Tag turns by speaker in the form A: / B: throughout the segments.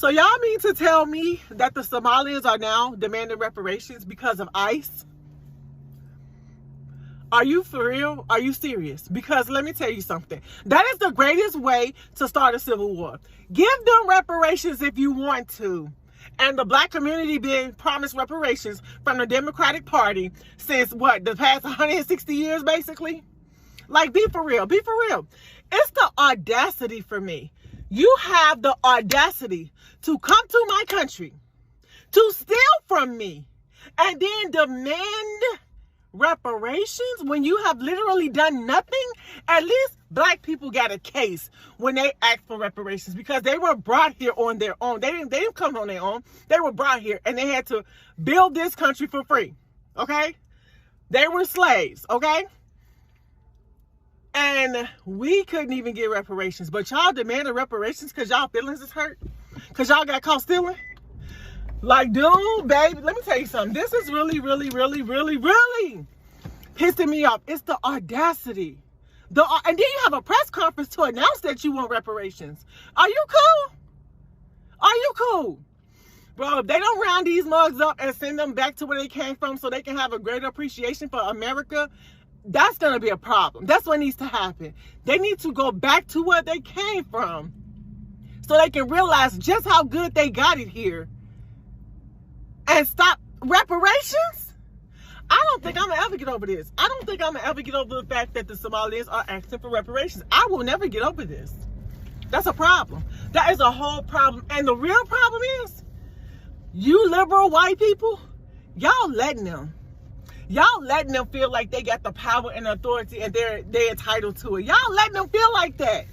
A: So y'all mean to tell me that the Somalis are now demanding reparations because of ICE? Are you for real? Are you serious? Because let me tell you something. That is the greatest way to start a civil war. Give them reparations if you want to. And the black community been promised reparations from the Democratic Party since what, the past 160 years basically? Like, be for real. Be for real. It's the audacity for me. You have the audacity to come to my country, to steal from me, and then demand reparations when you have literally done nothing. At least black people got a case when they asked for reparations because they were brought here on their own. They didn't come on their own. They were brought here and they had to build this country for free. Okay? They were slaves, okay? And we couldn't even get reparations. But y'all demanded reparations because y'all feelings is hurt? Because y'all got caught stealing? Like, dude, baby, let me tell you something. This is really, really, really, really, really pissing me off. It's the audacity. And then you have a press conference to announce that you want reparations. Are you cool? Are you cool? Bro, if they don't round these mugs up and send them back to where they came from so they can have a greater appreciation for America, that's going to be a problem. That's what needs to happen. They need to go back to where they came from so they can realize just how good they got it here. And stop reparations? I don't think I'm going to ever get over this. I don't think I'm going to ever get over the fact that the Somalis are asking for reparations. I will never get over this. That's a problem. That is a whole problem. And the real problem is, you liberal white people, y'all letting them. Y'all letting them feel like they got the power and authority and they're entitled to it. Y'all letting them feel like that.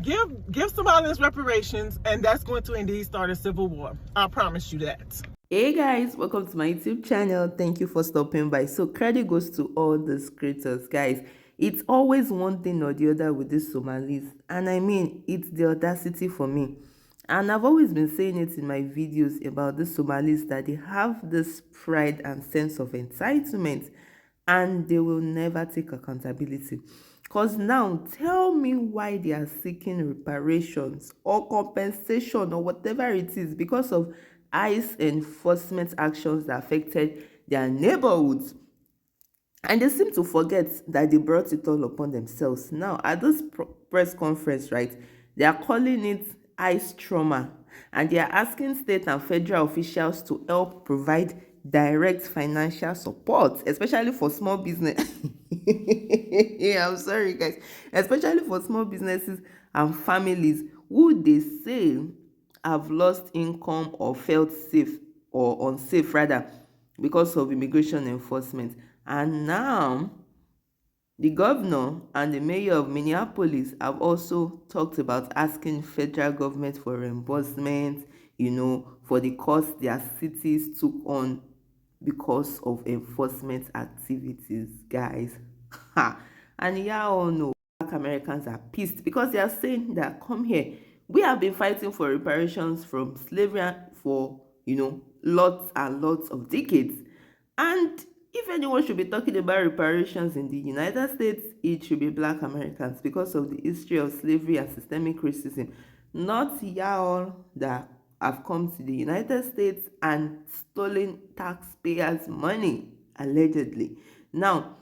A: Give Somalis reparations, and that's going to indeed start a civil war. I promise you that.
B: Hey guys, welcome to my YouTube channel. Thank you for stopping by. So credit goes to all the creators, guys. It's always one thing or the other with these Somalis, and I mean, it's the audacity for me. And I've always been saying it in my videos about the Somalis, that they have this pride and sense of entitlement, and they will never take accountability. Because now, tell me why they are seeking reparations or compensation or whatever it is because of ICE enforcement actions that affected their neighborhoods. And they seem to forget that they brought it all upon themselves. Now, at this press conference, right, they are calling it ICE trauma. And they are asking state and federal officials to help provide direct financial support, especially for small business. Yeah, I'm sorry, guys. Especially for small businesses and families who they say have lost income or felt safe or unsafe rather because of immigration enforcement. And now the governor and the mayor of Minneapolis have also talked about asking federal government for reimbursement, for the cost their cities took on because of enforcement activities, guys. And y'all know Black Americans are pissed because they are saying that, come here, we have been fighting for reparations from slavery for, lots and lots of decades. And if anyone should be talking about reparations in the United States, it should be Black Americans because of the history of slavery and systemic racism. Not y'all that have come to the United States and stolen taxpayers' money, allegedly. Now,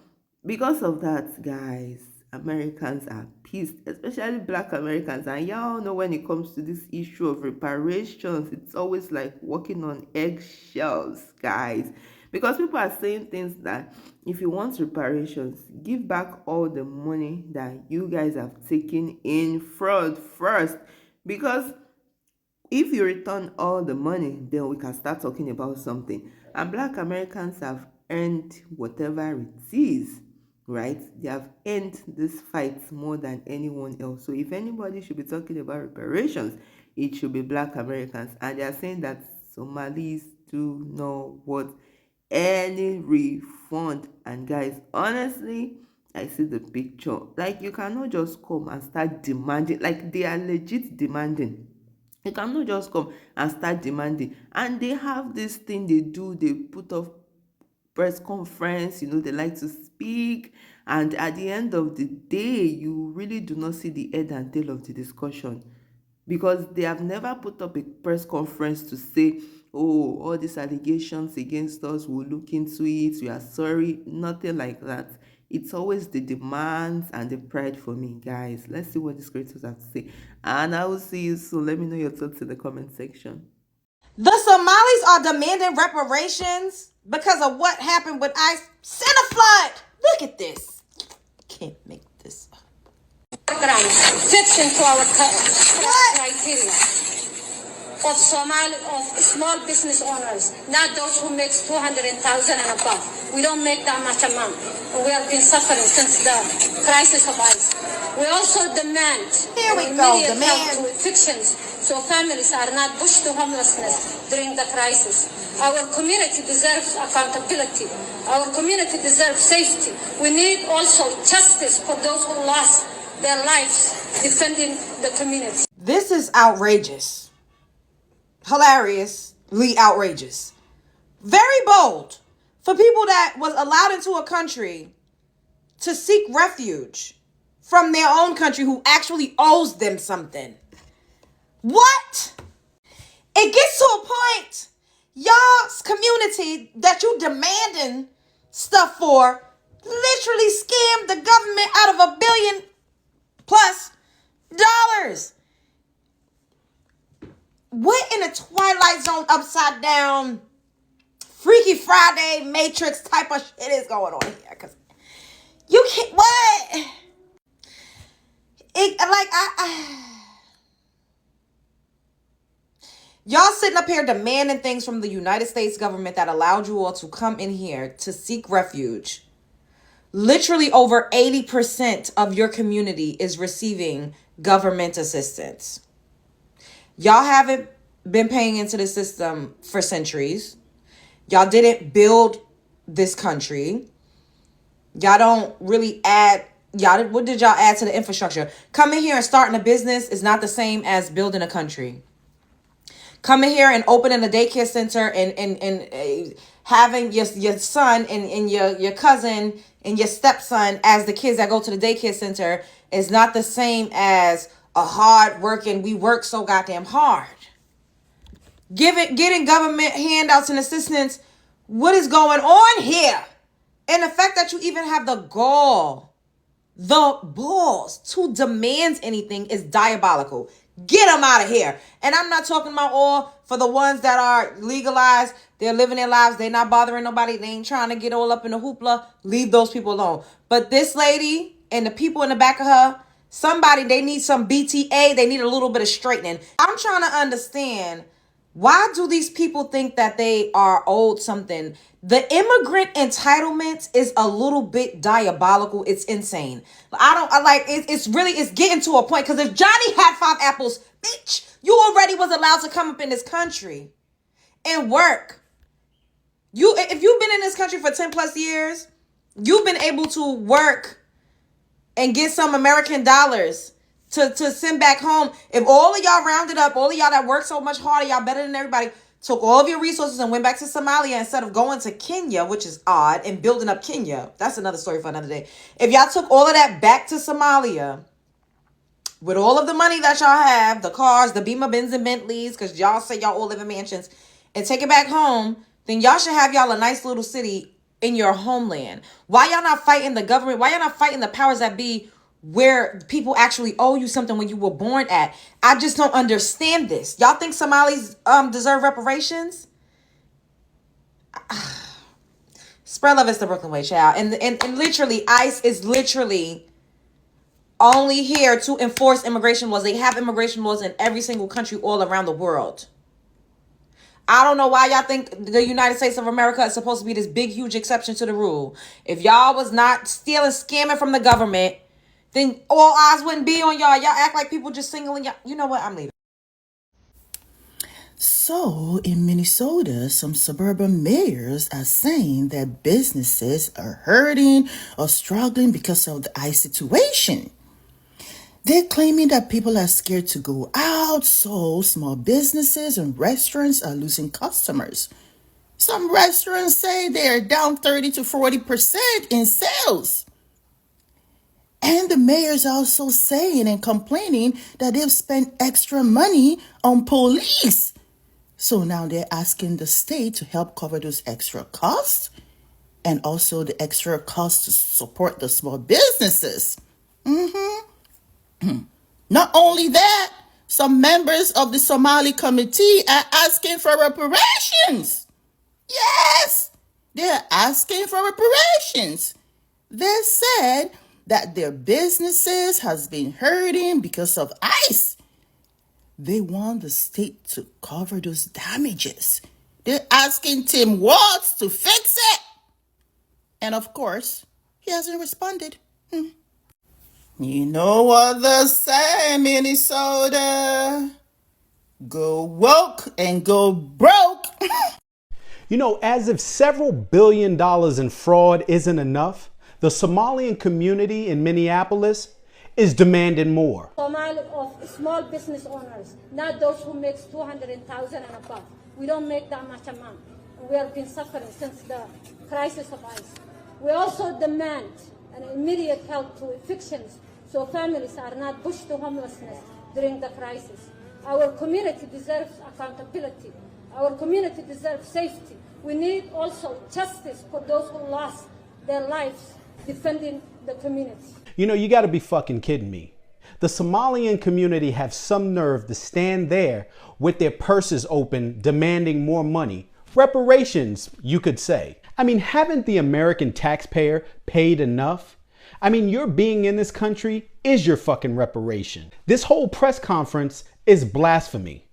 B: because of that, guys, Americans are pissed, especially Black Americans. And y'all know when it comes to this issue of reparations, it's always like walking on eggshells, guys. Because people are saying things that if you want reparations, give back all the money that you guys have taken in fraud first. Because if you return all the money, then we can start talking about something. And Black Americans have earned whatever it is, right? They have earned this fight more than anyone else. So if anybody should be talking about reparations, it should be Black Americans. And they are saying that Somalis do not want any refund. And guys, honestly, I see the picture. Like, you cannot just come and start demanding. Like, they are legit demanding. You cannot just come and start demanding. And they have this thing they do. They put off press conference, they like to speak. And at the end of the day, you really do not see the head and tail of the discussion. because they have never put up a press conference to say, oh, all these allegations against us, we'll look into it, we are sorry. Nothing like that. It's always the demands and the pride for me, guys. Let's see what these creators have to say, and I will see you soon. Let me know your thoughts in the comment section.
C: The Somalis are demanding reparations because of what happened with ICE. Send a flood. Look at this. Can't make this up.
D: Fits into our criteria of small business owners, not those who make 200,000 and above. We don't make that much amount. We have been suffering since the crisis of ICE. We also demand immediate help to evictions so families are not pushed to homelessness during the crisis. Our community deserves accountability. Our community deserves safety. We need also justice for those who lost their lives defending the community.
C: This is outrageous. Hilariously outrageous. Very bold for people that was allowed into a country to seek refuge from their own country who actually owes them something. What? It gets to a point, y'all's community that you demanding stuff for literally scammed the government out of $1 billion+ dollars. What in the Twilight Zone upside down Freaky Friday Matrix type of shit is going on here? Cause you can't, what? It like y'all sitting up here demanding things from the United States government that allowed you all to come in here to seek refuge. Literally over 80% of your community is receiving government assistance. Y'all haven't been paying into the system for centuries. Y'all didn't build this country. Y'all don't really add, what did y'all add to the infrastructure? Coming here and starting a business is not the same as building a country. Coming here and opening a daycare center and having your son and your cousin and your stepson as the kids that go to the daycare center is not the same as a hard working, we work so goddamn hard. Getting government handouts and assistance. What is going on here? And the fact that you even have the balls to demand anything is diabolical. Get them out of here. And I'm not talking about all for the ones that are legalized. They're living their lives. They're not bothering nobody. They ain't trying to get all up in the hoopla. Leave those people alone. But this lady and the people in the back of her, somebody, they need some BTA. They need a little bit of straightening. I'm trying to understand, why do these people think that they are owed something? The immigrant entitlement is a little bit diabolical. It's insane. It's getting to a point. Because if Johnny had 5 apples, bitch, you already was allowed to come up in this country and work. If you've been in this country for 10+ years, you've been able to work and get some American dollars to send back home. If all of y'all rounded up, all of y'all that worked so much harder, y'all better than everybody, took all of your resources and went back to Somalia instead of going to Kenya, which is odd, and building up Kenya. That's another story for another day. If y'all took all of that back to Somalia with all of the money that y'all have, the cars, the Beamer, Benz, and Bentleys, because y'all say y'all all live in mansions, and take it back home, then y'all should have y'all a nice little city in your homeland. Why y'all not fighting the government? Why y'all not fighting the powers that be where people actually owe you something when you were born at? I just don't understand this. Y'all think Somalis deserve reparations? Spread love is the Brooklyn way, child. And literally, ICE is literally only here to enforce immigration laws. They have immigration laws in every single country all around the world. I don't know why y'all think the United States of America is supposed to be this big, huge exception to the rule. If y'all was not stealing, scamming from the government, then all eyes wouldn't be on y'all. Y'all act like people just singling y'all. You know what? I'm leaving.
A: So, in Minnesota, some suburban mayors are saying that businesses are hurting or struggling because of the ICE situation. They're claiming that people are scared to go out, so small businesses and restaurants are losing customers. Some restaurants say they're down 30 to 40% in sales.
E: And the mayor's also saying and complaining that they've spent extra money on police. So now they're asking the state to help cover those extra costs and also the extra costs to support the small businesses. Not only that, some members of the Somali committee are asking for reparations. Yes, they're asking for reparations. They said that their businesses has been hurting because of ICE. They want the state to cover those damages. They're asking Tim Watts to fix it. And of course, he hasn't responded. You know what they say, Minnesota? Go woke and go broke.
F: You know, as if several $billion in fraud isn't enough, the Somalian community in Minneapolis is demanding more.
D: Somali of small business owners, not those who make 200,000 and above. We don't make that much amount. We have been suffering since the crisis of ICE. We also demand an immediate help to evictions so families are not pushed to homelessness during the crisis. Our community deserves accountability. Our community deserves safety. We need also justice for those who lost their lives defending the community.
F: You know, you gotta be fucking kidding me. The Somalian community have some nerve to stand there with their purses open demanding more money. Reparations, you could say. I mean, haven't the American taxpayer paid enough? I mean, your being in this country is your fucking reparation. This whole press conference is blasphemy.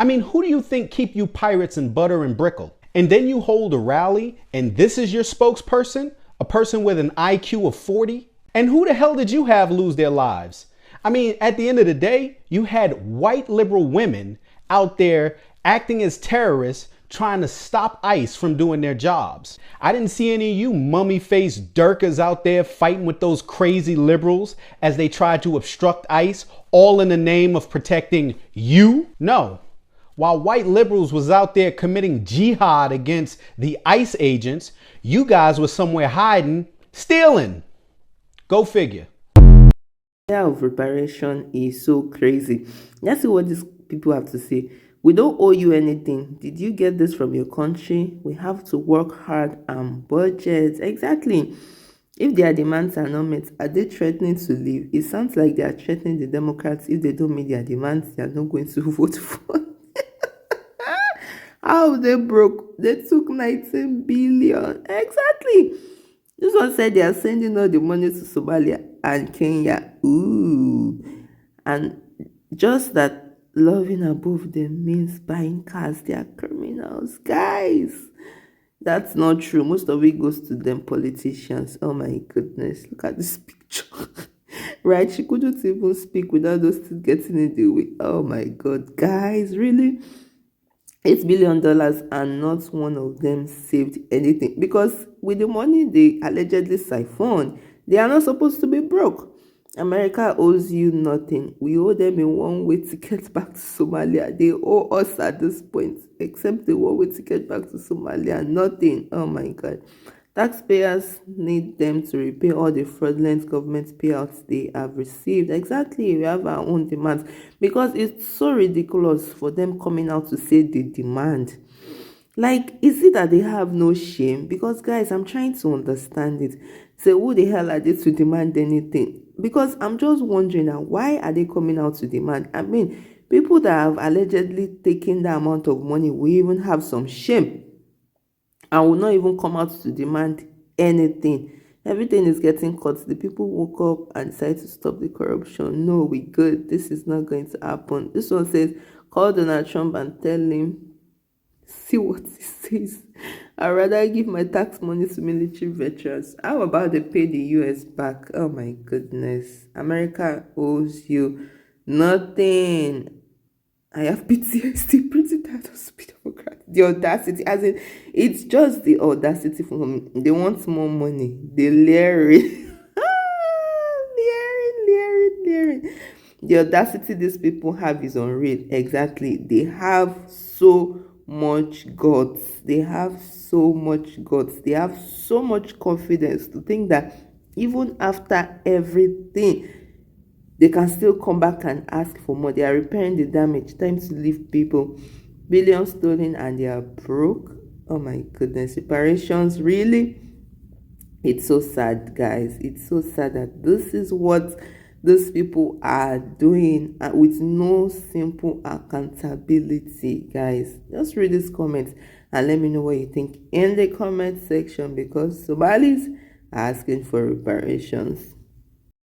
F: I mean, who do you think keep you pirates in butter and brickle? And then you hold a rally and this is your spokesperson? A person with an IQ of 40? And who the hell did you have lose their lives? I mean, at the end of the day, you had white liberal women out there acting as terrorists trying to stop ICE from doing their jobs. I didn't see any of you mummy-faced Durkas out there fighting with those crazy liberals as they tried to obstruct ICE, all in the name of protecting you. No. While white liberals was out there committing jihad against the ICE agents, you guys were somewhere hiding, stealing. Go figure.
B: Of reparation is so crazy. Let's see what these people have to say. We don't owe you anything. Did you get this from your country? We have to work hard and budget. Exactly. If their demands are not met, are they threatening to leave? It sounds like they are threatening the Democrats. If they don't meet their demands, they are not going to vote for. How they broke? They took 19 billion. Exactly. This one said they are sending all the money to Somalia and Kenya. Ooh. And just that loving above them means buying cars. They are criminals. Guys, that's not true. Most of it goes to them politicians. Oh my goodness. Look at this picture. Right? She couldn't even speak without those two getting in the way. Oh my God. Guys, really? $8 billion and not one of them saved anything, because with the money they allegedly siphoned, they are not supposed to be broke. America owes you nothing. We owe them a one-way ticket back to Somalia. They owe us at this point, except the one-way ticket back to Somalia. Nothing. Oh my God. Taxpayers need them to repay all the fraudulent government payouts they have received. Exactly, we have our own demands, because it's so ridiculous for them coming out to say they demand. Like, is it that they have no shame? Because guys, I'm trying to understand it. So who the hell are they to demand anything? Because I'm just wondering now, why are they coming out to demand? I mean, people that have allegedly taken that amount of money will even have some shame and will not even come out to demand anything. Everything is getting cut. The people woke up and decided to stop the corruption. No, we good. This is not going to happen. This one says, call Donald Trump and tell him, see what he says. I'd rather give my tax money to military veterans. How about they pay the US back? Oh my goodness. America owes you nothing. I have PTSD, pretty tired of stupid Democrats. The audacity, as in, it's just the audacity for me. They want more money. They leering. Leering. The audacity these people have is unreal. Exactly. They have so much guts. They have so much confidence to think that Even after everything, they can still come back and ask for more. They are repairing the damage. Time to leave people. Billions stolen and they are broke. Oh my goodness. Reparations, really? It's so sad, guys. It's so sad that this is what these people are doing with no simple accountability, guys. Just read these comments and let me know what you think in the comment section, because Somalis are asking for reparations.